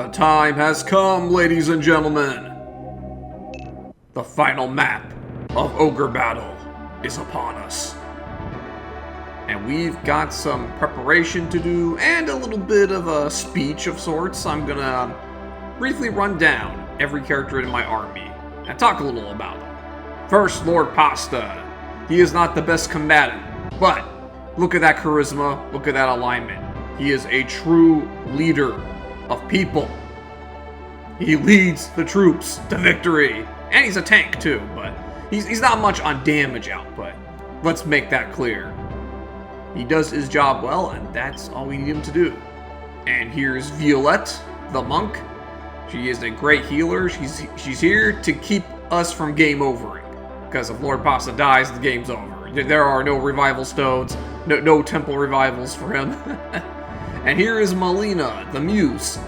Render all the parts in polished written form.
The time has come, ladies and gentlemen. The final map of Ogre Battle is upon us. And we've got some preparation to do and a little bit of a speech of sorts. I'm gonna briefly run down every character in my army and talk a little about them. First, Lord Pasta. He is not the best combatant, but look at that charisma, look at that alignment. He is a true leader of people. He leads the troops to victory. And he's a tank too, but he's not much on damage output. Let's make that clear. He does his job well, and that's all we need him to do. And here's Violette, the monk. She is a great healer. She's here to keep us from game overing. Because if Lord Pasta dies, the game's over. There are no revival stones, no temple revivals for him. And here is Melina, the muse.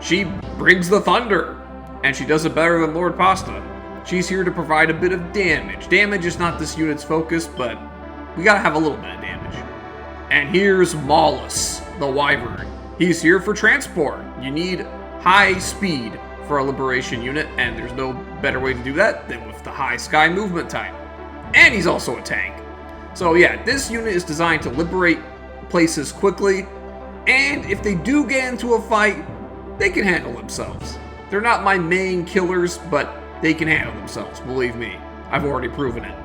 She brings the thunder, and she does it better than Lord Pasta. She's here to provide a bit of damage. Damage is not this unit's focus, but we gotta have a little bit of damage. And here's Maulus, the wyvern. He's here for transport. You need high speed for a liberation unit, and there's no better way to do that than with the high sky movement type. And he's also a tank. So yeah, this unit is designed to liberate places quickly, and if they do get into a fight, they can handle themselves. They're not my main killers, but they can handle themselves, believe me. I've already proven it.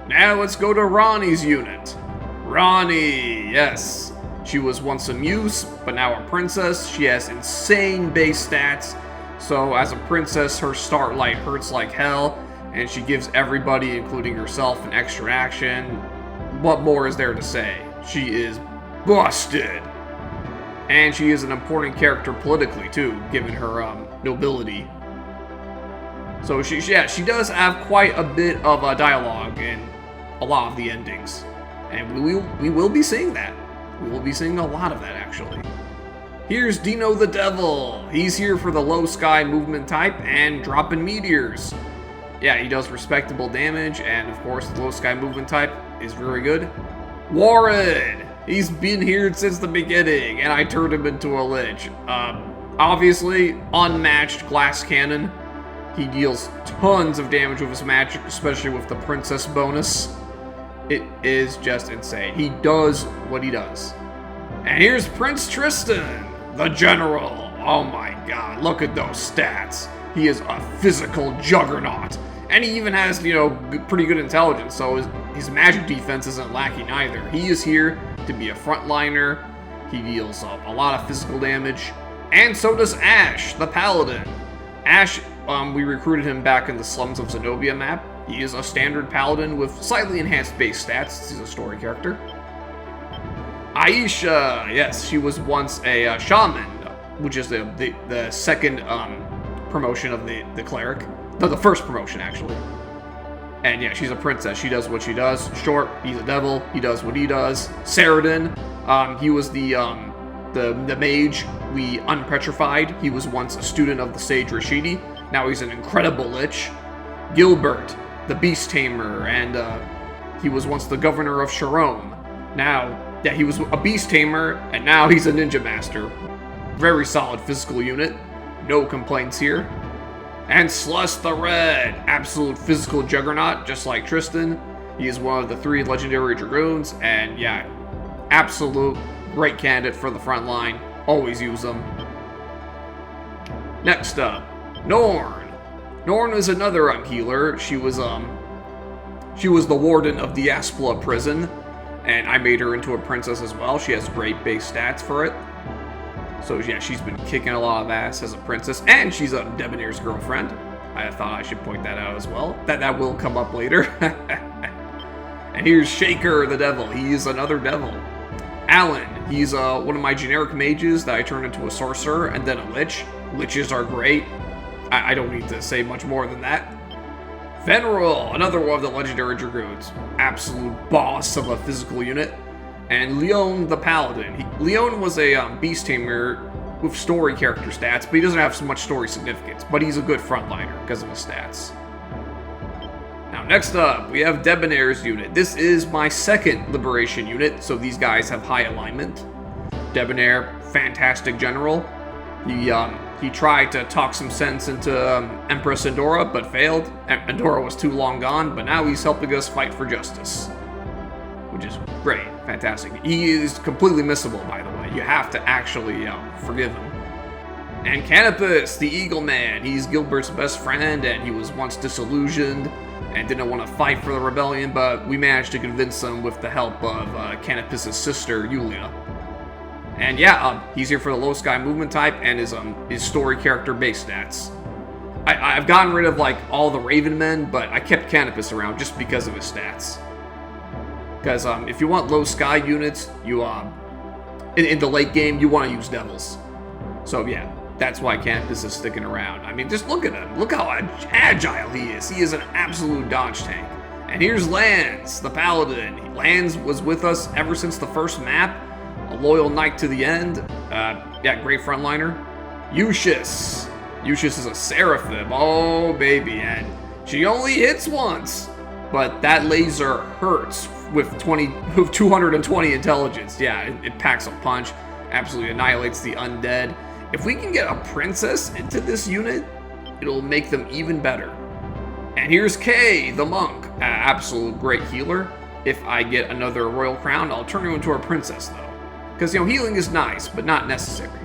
Now let's go to Ronnie's unit. Ronnie, yes. She was once a muse, but now a princess. She has insane base stats. So as a princess, her start light hurts like hell, and she gives everybody, including herself, an extra action. What more is there to say? She is busted. And she is an important character politically too, given her nobility. So she does have quite a bit of dialogue in a lot of the endings. And we will be seeing that. We will be seeing a lot of that, actually. Here's Dino the Devil. He's here for the low sky movement type and dropping meteors. Yeah, he does respectable damage, and of course the low sky movement type is very good. Warren! He's been here since the beginning, and I turned him into a lich. Obviously, unmatched glass cannon. He deals tons of damage with his magic, especially with the princess bonus. It is just insane. He does what he does. And here's Prince Tristan, the general. Oh my god, look at those stats. He is a physical juggernaut. And he even has, pretty good intelligence, so his magic defense isn't lacking either. He is here to be a frontliner. He deals a lot of physical damage. And so does Ash, the paladin. Ash, we recruited him back in the slums of Zenobia map. He is a standard paladin with slightly enhanced base stats. He's a story character. Aisha, yes, she was once a shaman, which is the second promotion of the cleric. No, the first promotion, actually. And yeah, she's a princess. She does what she does. Short, he's a devil. He does what he does. Saradin, he was the mage we unpetrified. He was once a student of the sage Rashidi. Now he's an incredible lich. Gilbert, the beast tamer, and he was once the governor of Sharon. Now, yeah, he was a beast tamer, and now he's a ninja master. Very solid physical unit. No complaints here. And Slush the Red, absolute physical juggernaut, just like Tristan. He is one of the 3 legendary dragoons, and yeah, absolute great candidate for the front line. Always use them. Next up, Norn. Norn is another healer. She was the warden of the Aspla prison, and I made her into a princess as well. She has great base stats for it. So yeah, she's been kicking a lot of ass as a princess, and she's a Debonair's girlfriend. I thought I should point that out as well. That will come up later. And here's Shaker the Devil. He is another devil. Alan, he's one of my generic mages that I turned into a sorcerer and then a lich. Liches are great. I don't need to say much more than that. Veneral, another one of the legendary dragoons. Absolute boss of a physical unit. And Leon the Paladin. Leon was a beast tamer with story character stats, but he doesn't have so much story significance. But he's a good frontliner because of his stats. Now next up, we have Debonair's unit. This is my second liberation unit, so these guys have high alignment. Debonair, fantastic general. He tried to talk some sense into Empress Endora, but failed. Endora was too long gone, but now he's helping us fight for justice. Which is great, fantastic. He is completely missable, by the way. You have to actually forgive him. And Canopus, the Eagle Man, he's Gilbert's best friend, and he was once disillusioned and didn't want to fight for the rebellion, but we managed to convince him with the help of Canopus's sister, Yulia. And yeah, he's here for the low sky movement type and his story character base stats. I've gotten rid of like all the Raven men, but I kept Canopus around just because of his stats. Because if you want low sky units, you in the late game you want to use devils. So yeah, that's why Canopus is sticking around. I mean, just look at him. Look how agile he is. He is an absolute dodge tank. And here's Lance, the paladin. Lance was with us ever since the first map. A loyal knight to the end. Yeah, great frontliner. Eustace. Eustace is a seraphim. Oh, baby. And she only hits once. But that laser hurts with 220 intelligence. Yeah, it packs a punch. Absolutely annihilates the undead. If we can get a princess into this unit, it'll make them even better. And here's Kay, the monk. Absolute great healer. If I get another royal crown, I'll turn her into a princess, though. Because, healing is nice, but not necessary.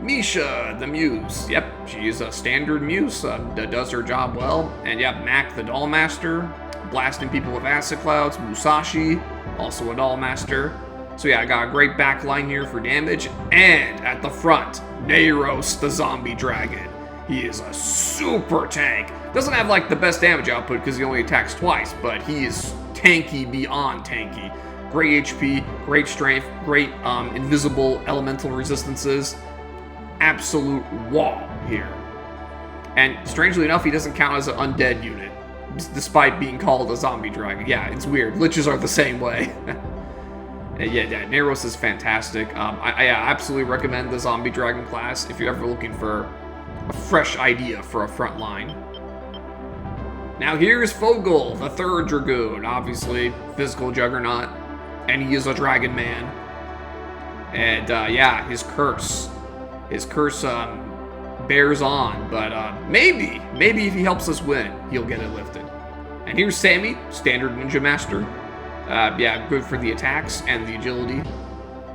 Misha, the muse. Yep, she is a standard muse that does her job well. And yep, Mac, the doll master. Blasting people with acid clouds. Musashi, also a doll master. So yeah, I got a great back line here for damage. And at the front, Neiros, the zombie dragon. He is a super tank. Doesn't have like the best damage output because he only attacks twice, but he is tanky beyond tanky. Great HP, great strength, great invisible elemental resistances. Absolute wall here. And strangely enough, he doesn't count as an undead unit, despite being called a zombie dragon. Yeah, it's weird. Liches are the same way. Yeah, Neiros is fantastic. I absolutely recommend the zombie dragon class if you're ever looking for a fresh idea for a front line. Now here's Fogel, the third Dragoon, obviously physical juggernaut, and he is a dragon man. And yeah, his curse bears on, but maybe if he helps us win, he'll get it lifted. And here's Sammy, standard ninja master. Yeah, good for the attacks and the agility.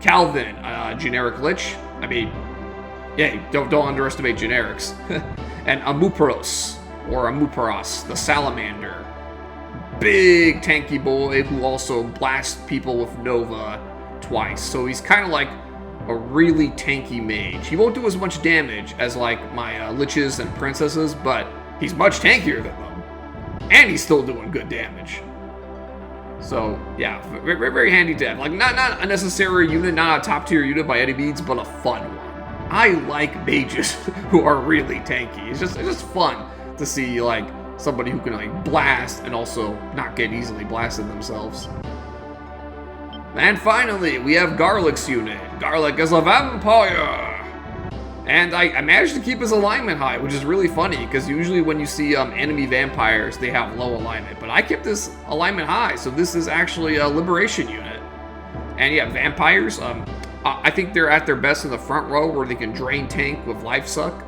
Calvin, generic lich. I mean, yeah, don't underestimate generics. And Amuparos, or Amuparos, the salamander. Big tanky boy who also blasts people with Nova twice. So he's kind of like a really tanky mage. He won't do as much damage as like my liches and princesses, but he's much tankier than them. And he's still doing good damage. So yeah, very, very handy to have. Like not a necessary unit, not a top tier unit by any means, but a fun one. I like mages who are really tanky. It's just fun to see like somebody who can like blast and also not get easily blasted themselves. And finally, we have Garlic's unit. Garlic is a vampire! And I managed to keep his alignment high, which is really funny, because usually when you see enemy vampires, they have low alignment. But I kept this alignment high, so this is actually a liberation unit. And yeah, vampires, I think they're at their best in the front row, where they can drain tank with life suck.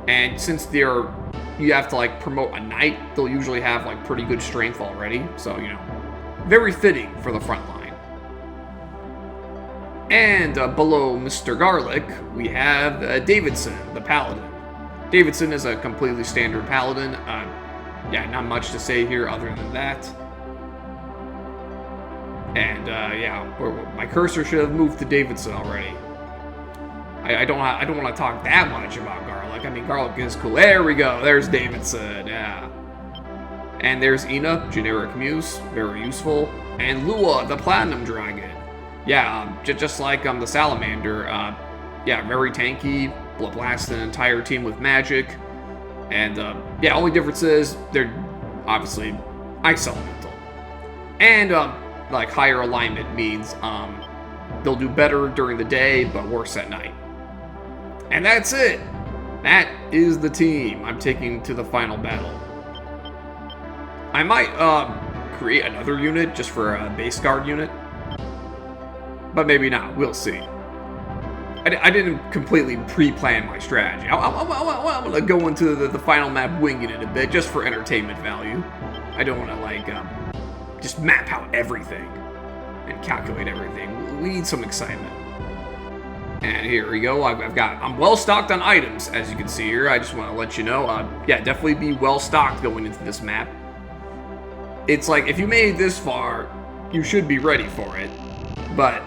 And since you have to like promote a knight, they'll usually have like pretty good strength already. So, very fitting for the front line. And below Mr. Garlic, we have Davidson, the paladin. Davidson is a completely standard paladin. Yeah, not much to say here other than that. And yeah, my cursor should have moved to Davidson already. I don't want to talk that much about Garlic. I mean, Garlic is cool. There we go. There's Davidson. Yeah. And there's Ina, generic muse, very useful. And Lua, the platinum dragon. Yeah, just like the salamander. Yeah, very tanky. Blast an entire team with magic. And yeah, only difference is they're obviously ice elemental. And like higher alignment means they'll do better during the day, but worse at night. And that's it. That is the team I'm taking to the final battle. I might create another unit just for a base guard unit. But maybe not. We'll see. I didn't completely pre-plan my strategy. I'm gonna go into the final map winging it a bit, just for entertainment value. I don't want to, like, just map out everything and calculate everything. We need some excitement. And here we go. I'm well stocked on items, as you can see here. I just want to let you know. Yeah, definitely be well stocked going into this map. It's like, if you made it this far, you should be ready for it. But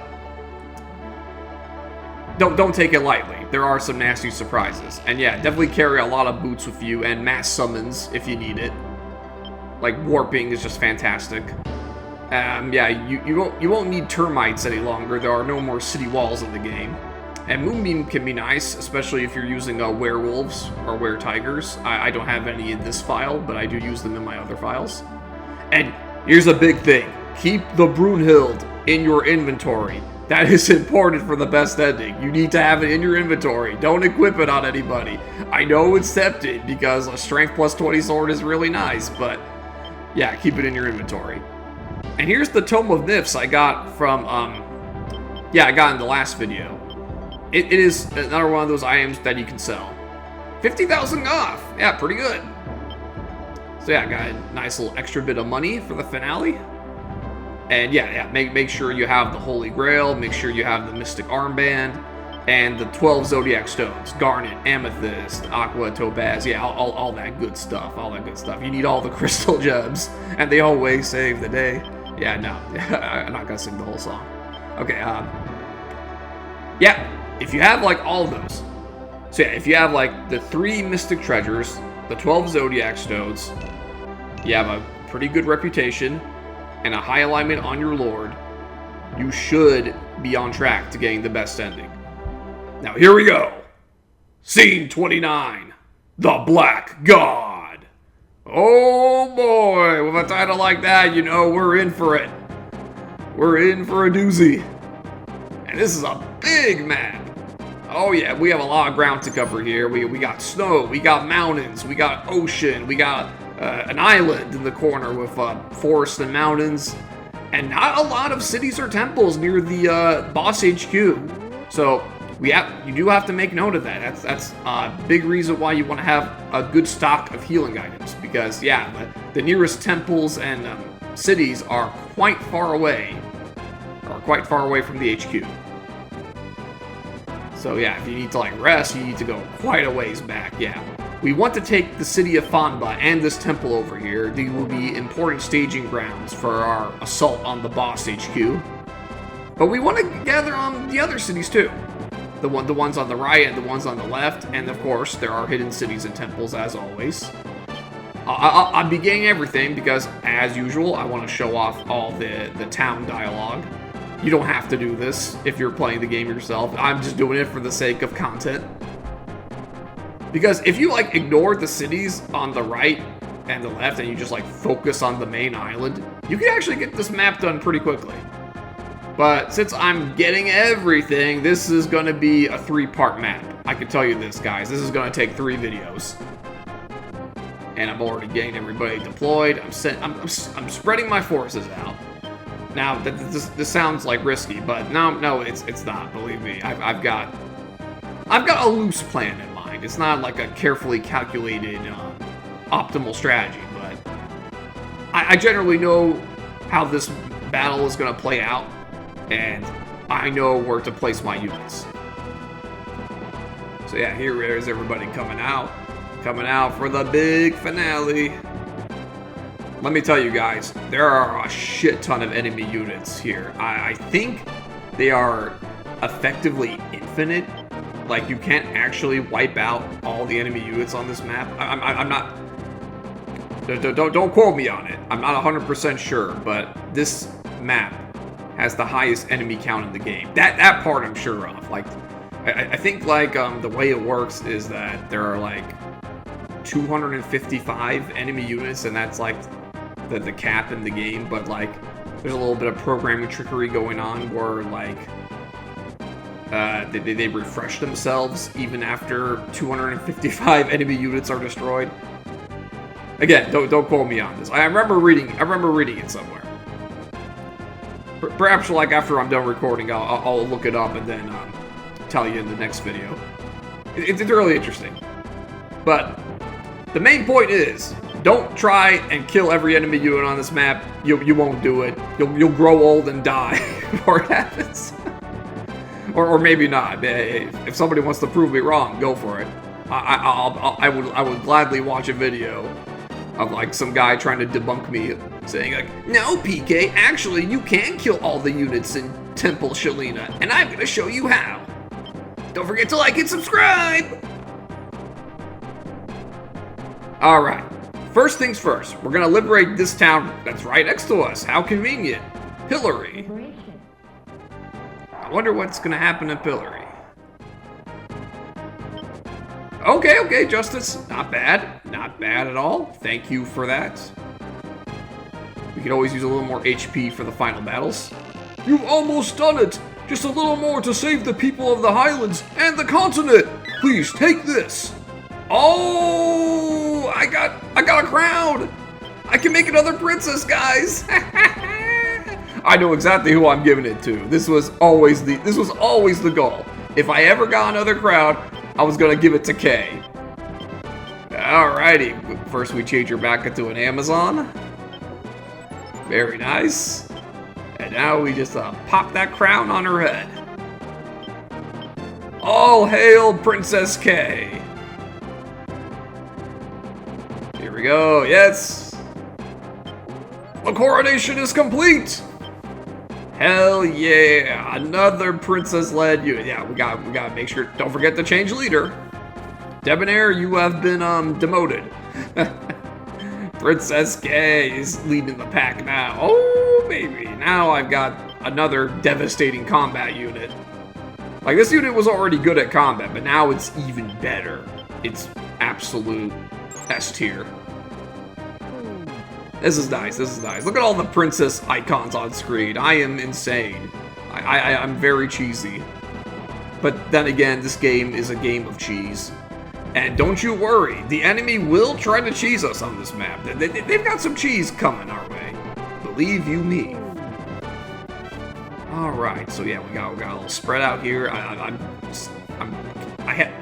don't take it lightly. There are some nasty surprises. And yeah, definitely carry a lot of boots with you and mass summons if you need it. Like, warping is just fantastic. Yeah, you won't need termites any longer. There are no more city walls in the game. And Moonbeam can be nice, especially if you're using werewolves or were-tigers. I don't have any in this file, but I do use them in my other files. And here's a big thing. Keep the Brunhild in your inventory. That is important for the best ending. You need to have it in your inventory. Don't equip it on anybody. I know it's tempted because a strength plus 20 sword is really nice, but yeah, keep it in your inventory. And here's the Tome of Nifs I got from, yeah, I got in the last video. It is another one of those items that you can sell. 50,000 off. Yeah, pretty good. So yeah, I got a nice little extra bit of money for the finale. And yeah, make sure you have the Holy Grail, make sure you have the Mystic Armband, and the 12 Zodiac Stones. Garnet, Amethyst, Aqua, Topaz, yeah, all that good stuff, You need all the crystal gems, and they always save the day. Yeah, no, I'm not gonna sing the whole song. Okay, yeah, if you have, like, all of those. So yeah, if you have, like, the 3 Mystic Treasures, the 12 Zodiac Stones, you have a pretty good reputation, and a high alignment on your Lord, you should be on track to getting the best ending. Now here we go. Scene 29. The Black God. Oh boy, with a title like that, you know we're in for it. We're in for a doozy. And this is a big map. Oh yeah, we have a lot of ground to cover here. We got snow, we got mountains, we got ocean, we got an island in the corner with forest and mountains, and not a lot of cities or temples near the boss HQ. So you do have to make note of that. That's a big reason why you want to have a good stock of healing items, because yeah, the nearest temples and cities are quite far away, from the HQ. So yeah, if you need to, like, rest, you need to go quite a ways back. Yeah. We want to take the city of Fanba and this temple over here. These will be important staging grounds for our assault on the boss HQ. But we want to gather on the other cities too. The ones on the right and the ones on the left. And of course, there are hidden cities and temples as always. I'm beginning everything because, as usual, I want to show off all the town dialogue. You don't have to do this if you're playing the game yourself. I'm just doing it for the sake of content. Because if you, like, ignore the cities on the right and the left and you just, like, focus on the main island, you can actually get this map done pretty quickly. But since I'm getting everything, this is going to be a 3-part map. I can tell you this, guys. This is going to take 3 videos. And I'm already getting everybody deployed. I'm spreading my forces out. Now, this sounds, like, risky, but no, it's not. Believe me, I've got a loose plan in mind. It's not like a carefully calculated, optimal strategy, but I generally know how this battle is going to play out, and I know where to place my units. So yeah, here is everybody coming out for the big finale. Let me tell you guys, there are a shit ton of enemy units here. I think they are effectively infinite. Like, you can't actually wipe out all the enemy units on this map. I'm not... Don't quote me on it. I'm not 100% sure, but this map has the highest enemy count in the game. That part I'm sure of. Like, I think, like, the way it works is that there are, like, 255 enemy units, and that's, like, the cap in the game. But, like, there's a little bit of programming trickery going on where, like, they refresh themselves even after 255 enemy units are destroyed. Again, don't quote me on this. I remember reading it somewhere. Perhaps, like, after I'm done recording, I'll look it up and then tell you in the next video. It's really interesting. But the main point is, don't try and kill every enemy unit on this map. You won't do it. You'll grow old and die before it happens. or maybe not. If somebody wants to prove me wrong, go for it. I would gladly watch a video of like some guy trying to debunk me, saying like, no, PK, actually you can kill all the units in Temple Shalina, and I'm gonna show you how. Don't forget to like and subscribe! Alright, first things first, we're gonna liberate this town that's right next to us. How convenient. Pillory. I wonder what's gonna happen in Pillory. Okay, Justice. Not bad. Not bad at all. Thank you for that. We could always use a little more HP for the final battles. You've almost done it! Just a little more to save the people of the Highlands and the continent! Please, take this! Oh! I got a crown! I can make another princess, guys! I know exactly who I'm giving it to. This was always the goal. If I ever got another crown, I was gonna give it to Kay. Alrighty, first we change her back into an Amazon. Very nice. And now we just pop that crown on her head. All hail Princess Kay. Here we go, yes. The coronation is complete. Hell yeah, another princess-led unit. Yeah, we gotta make sure, don't forget to change leader. Debonair, you have been demoted. Princess Kay is leading the pack now. Oh, baby, now I've got another devastating combat unit. Like, this unit was already good at combat, but now it's even better. It's absolute S tier. This is nice, this is nice. Look at all the princess icons on screen. I am insane. I'm very cheesy. But then again, this game is a game of cheese. And don't you worry, the enemy will try to cheese us on this map. They've got some cheese coming our way. Believe you me. Alright, so yeah, we got a little spread out here.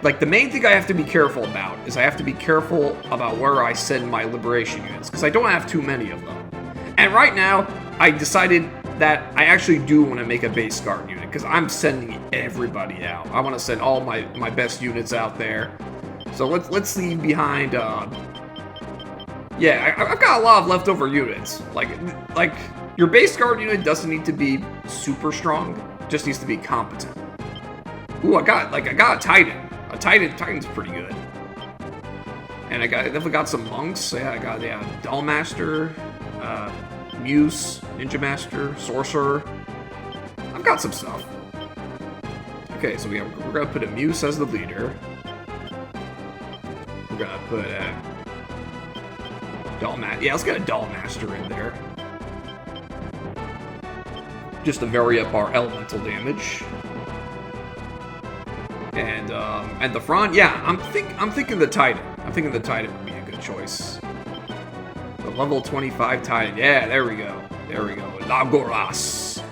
Like, the main thing I have to be careful about is I have to be careful about where I send my liberation units, because I don't have too many of them. And right now, I decided that I actually do want to make a base guard unit, because I'm sending everybody out. I want to send all my best units out there. So let's leave behind, yeah, I've got a lot of leftover units. Like, your base guard unit doesn't need to be super strong, just needs to be competent. Ooh, I got a Titan. Titan's pretty good. And I definitely got some monks. Yeah, I got Dullmaster, Muse, Ninja Master, Sorcerer. I've got some stuff. Okay, so we're gonna put a Muse as the leader. We're gonna put a Dullmaster. Yeah, let's get a Dullmaster in there, just to vary up our elemental damage. And the front, yeah, I'm thinking the Titan. I'm thinking the Titan would be a good choice. The level 25 Titan, yeah, there we go. There we go, Lagoras.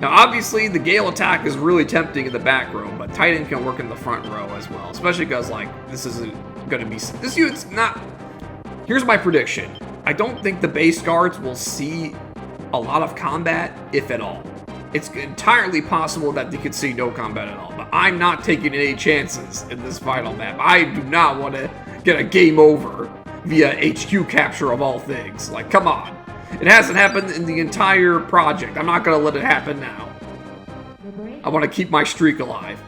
Now, obviously, the Gale attack is really tempting in the back row, but Titan can work in the front row as well, especially because, like, this isn't gonna be, this unit's not, here's my prediction. I don't think the base guards will see a lot of combat, if at all. It's entirely possible that they could see no combat at all, but I'm not taking any chances in this final map. I do not want to get a game over via HQ capture of all things. Like, come on. It hasn't happened in the entire project. I'm not going to let it happen now. I want to keep my streak alive.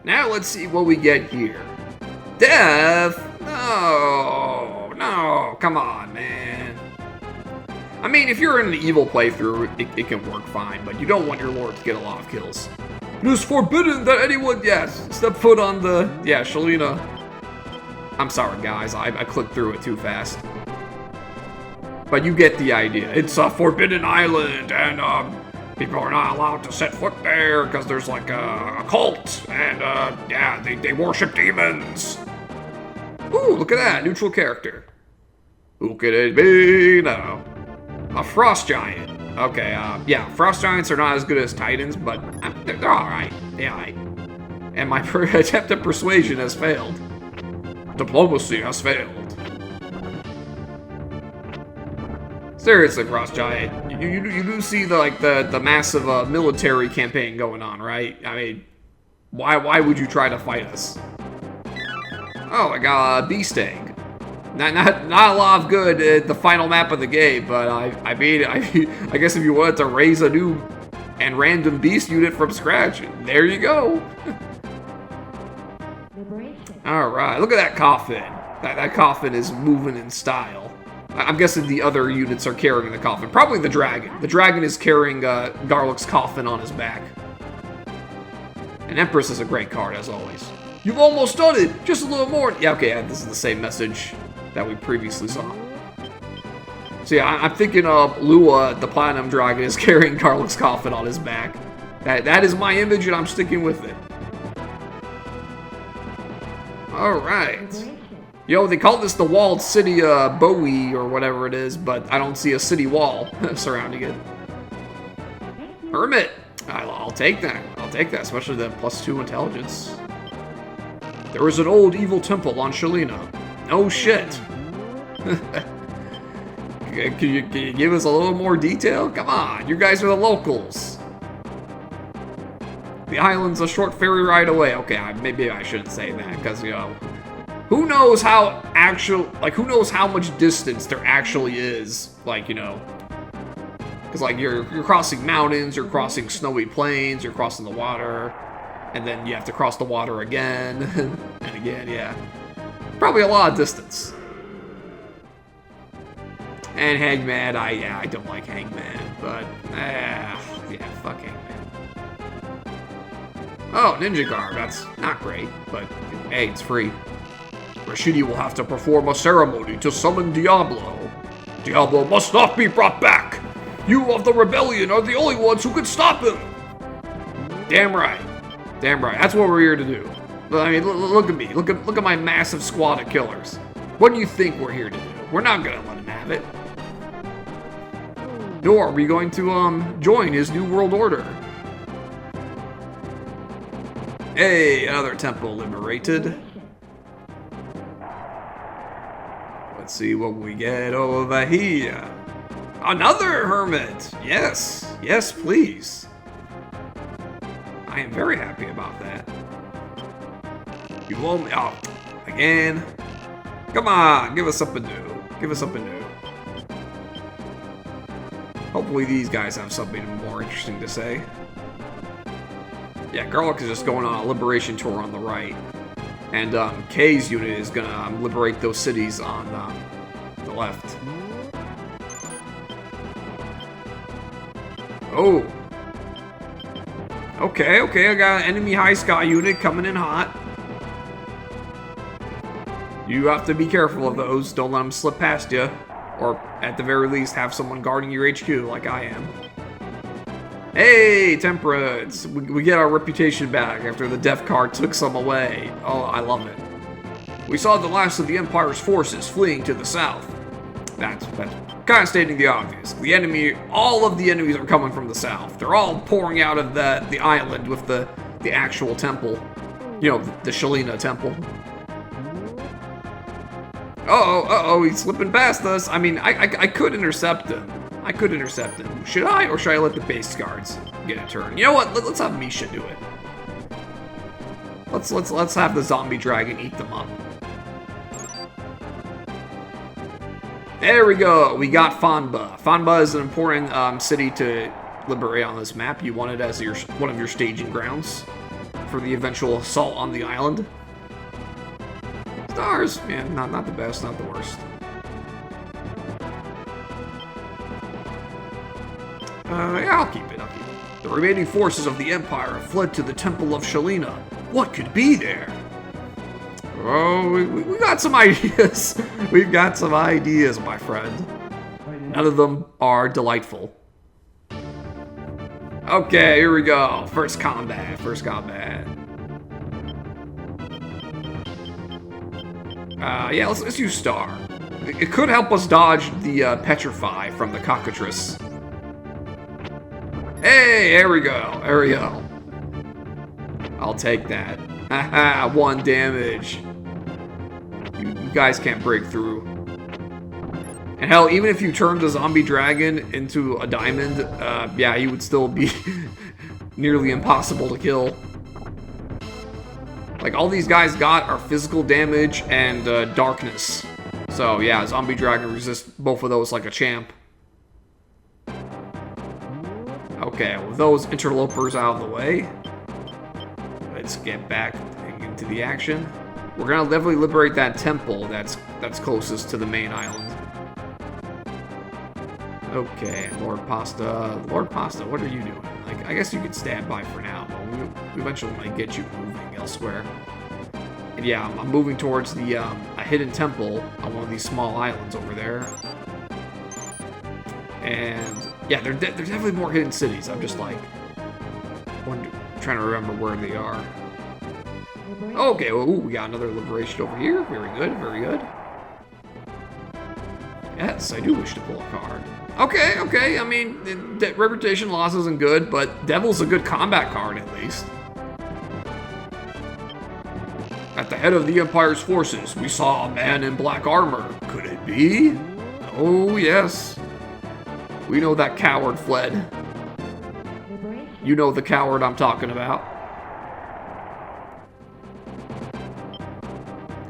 Now let's see what we get here. Death? No, come on, man. I mean, if you're in an evil playthrough, it can work fine, but you don't want your lord to get a lot of kills. It is forbidden that anyone, step foot on the, Shalina. I'm sorry, guys, I clicked through it too fast. But you get the idea. It's a forbidden island, and people are not allowed to set foot there because there's like a cult, and they worship demons. Ooh, look at that, neutral character. Who could it be now? A frost giant. Okay, yeah, Frost Giants are not as good as Titans, but they're alright. They're alright. And my attempt at persuasion has failed. Diplomacy has failed. Seriously, Frost Giant, you do see the massive military campaign going on, right? I mean, why would you try to fight us? Oh, I got a beast egg. Not a lot of good at the final map of the game, but I guess if you wanted to raise a new and random beast unit from scratch, there you go. Alright, look at that coffin. That coffin is moving in style. I'm guessing the other units are carrying the coffin. Probably the dragon. The dragon is carrying Garlic's coffin on his back. And Empress is a great card, as always. You've almost done it! Just a little more! Yeah, okay, yeah, this is the same message that we previously saw. So yeah, I'm thinking Lua, the Platinum Dragon, is carrying Garlic's coffin on his back. That is my image, and I'm sticking with it. Alright. Yo, they call this the walled city, Bowie, or whatever it is, but I don't see a city wall surrounding it. Hermit! I'll take that. I'll take that, especially the +2 intelligence. There is an old evil temple on Shalina. Oh shit. Can you give us a little more detail? Come on, you guys are the locals. The island's a short ferry ride away. Okay, maybe I shouldn't say that, because, you know, who knows how who knows how much distance there actually is, like, you know. Because, like, you're crossing mountains, you're crossing snowy plains, you're crossing the water, and then you have to cross the water again, and again, yeah. Probably a lot of distance. And Hangman, I don't like Hangman, but, yeah, fuck Hangman. Oh, Ninja Guard, that's not great, but, hey, it's free. Rashidi will have to perform a ceremony to summon Diablo. Diablo must not be brought back! You of the rebellion are the only ones who can stop him! Damn right. Damn right, that's what we're here to do. I mean, look at me. Look at my massive squad of killers. What do you think we're here to do? We're not gonna let him have it. Nor are we going to join his new world order. Hey, another temple liberated. Let's see what we get over here. Another hermit. Yes, yes, please. I am very happy about that. You won't. Oh, again. Come on, give us something new. Give us something new. Hopefully these guys have something more interesting to say. Yeah, Garlic is just going on a liberation tour on the right. And K's unit is gonna liberate those cities on the left. Oh. Okay, I got an enemy high sky unit coming in hot. You have to be careful of those. Don't let them slip past you. Or, at the very least, have someone guarding your HQ like I am. Hey, Temperance! We get our reputation back after the Death Card took some away. Oh, I love it. We saw the last of the Empire's forces fleeing to the south. That's kind of stating the obvious. All of the enemies are coming from the south. They're all pouring out of the island with the actual temple. You know, the Shalina temple. Uh-oh, he's slipping past us. I mean, I could intercept him. Should I, or should I let the base guards get a turn? You know what? Let's have Misha do it. Let's have the zombie dragon eat them up. There we go. We got Fanba. Fanba is an important city to liberate on this map. You want it as one of your staging grounds for the eventual assault on the island. Stars, man, not the best, not the worst. Yeah, I'll keep it. The remaining forces of the Empire have fled to the Temple of Shalina. What could be there? Oh, we got some ideas. We've got some ideas, my friend. None of them are delightful. Okay, here we go. First combat. Yeah, let's use Star. It could help us dodge the Petrify from the Cockatrice. Hey, there we go. There we go. I'll take that. Haha, 1 damage. You guys can't break through. And hell, even if you turned the zombie dragon into a diamond, yeah, he would still be nearly impossible to kill. Like, all these guys got are physical damage and darkness. So, yeah, zombie dragon resists both of those like a champ. Okay, with those interlopers out of the way, let's get back into the action. We're gonna definitely liberate that temple that's closest to the main island. Okay, Lord Pasta. Lord Pasta, what are you doing? Like, I guess you could stand by for now, but we eventually might get you moving elsewhere. And yeah, I'm moving towards the a hidden temple on one of these small islands over there. And yeah, there's definitely more hidden cities. I'm just like trying to remember where they are. Okay, well, ooh, we got another liberation over here. Very good, very good. Yes, I do wish to pull a card. Okay, I mean, reputation loss isn't good, but Devil's a good combat card at least. At the head of the Empire's forces, we saw a man in black armor. Could it be? Oh, yes. We know that coward fled. You know the coward I'm talking about.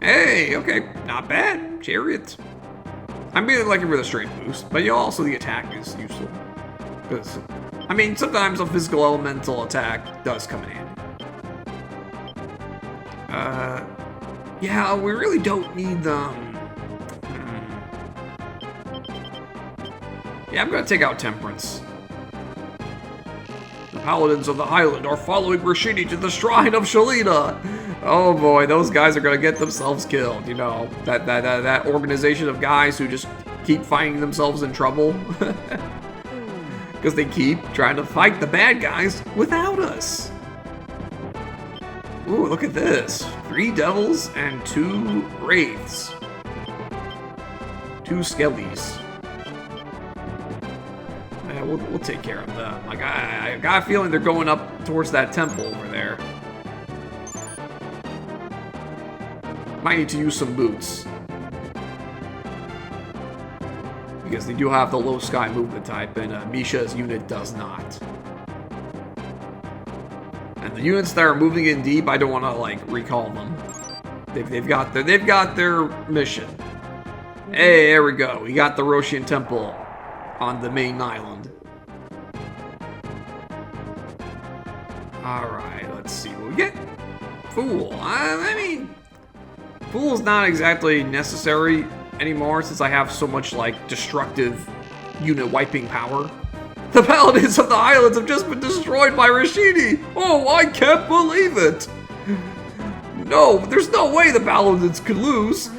Hey, okay, not bad. Chariot. I'm really liking for the strength boost, but also the attack is useful. Because, I mean, sometimes a physical elemental attack does come in handy. Yeah, we really don't need them. Yeah, I'm gonna take out Temperance. The paladins of the island are following Rashidi to the shrine of Shalina. Oh boy, those guys are gonna get themselves killed. You know, that organization of guys who just keep finding themselves in trouble. Because they keep trying to fight the bad guys without us. Ooh, look at this. 3 devils and 2 wraiths. 2 skellies. Yeah, we'll take care of them. Like, I got a feeling they're going up towards that temple over there. Might need to use some boots. Because they do have the low sky movement type, and Misha's unit does not. And the units that are moving in deep, I don't want to, like, recall them. They've got their mission. Hey, there we go. We got the Roshian Temple on the main island. Alright, let's see what we get. Fool. I mean, Fool's not exactly necessary anymore since I have so much, like, destructive unit wiping power. The paladins of the islands have just been destroyed by Rashidi! Oh, I can't believe it! No, there's no way the paladins could lose!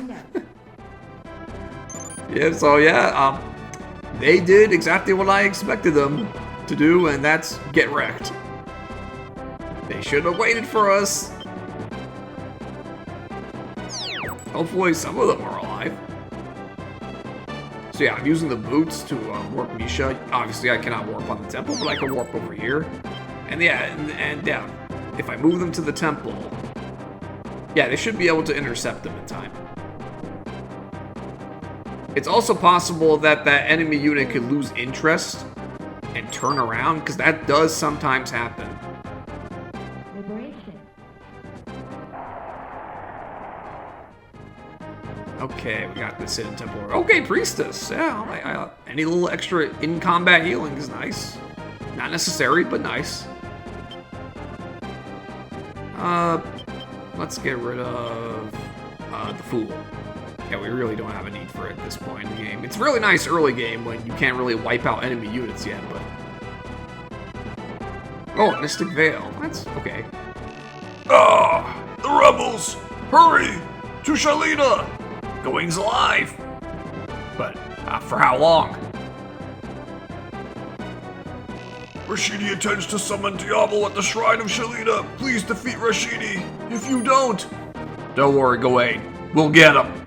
Yeah, so yeah, they did exactly what I expected them to do, and that's get wrecked. They should have waited for us. Hopefully some of them are alive. So yeah, I'm using the boots to warp Misha. Obviously I cannot warp on the temple, but I can warp over here. And yeah, and yeah, if I move them to the temple, yeah, they should be able to intercept them in time. It's also possible that that enemy unit could lose interest and turn around, because that does sometimes happen. Okay, we got this hidden temple. Okay, priestess. Yeah, any little extra in-combat healing is nice. Not necessary, but nice. Let's get rid of the fool. Yeah, we really don't have a need for it at this point in the game. It's really nice early game when you can't really wipe out enemy units yet, but... Oh, Mystic Veil. That's okay. Ah! The rebels! Hurry! To Shalina! Going's alive! But for how long? Rashidi intends to summon Diabolical at the shrine of Shalina. Please defeat Rashidi. If you don't... Don't worry, Gawain. We'll get him.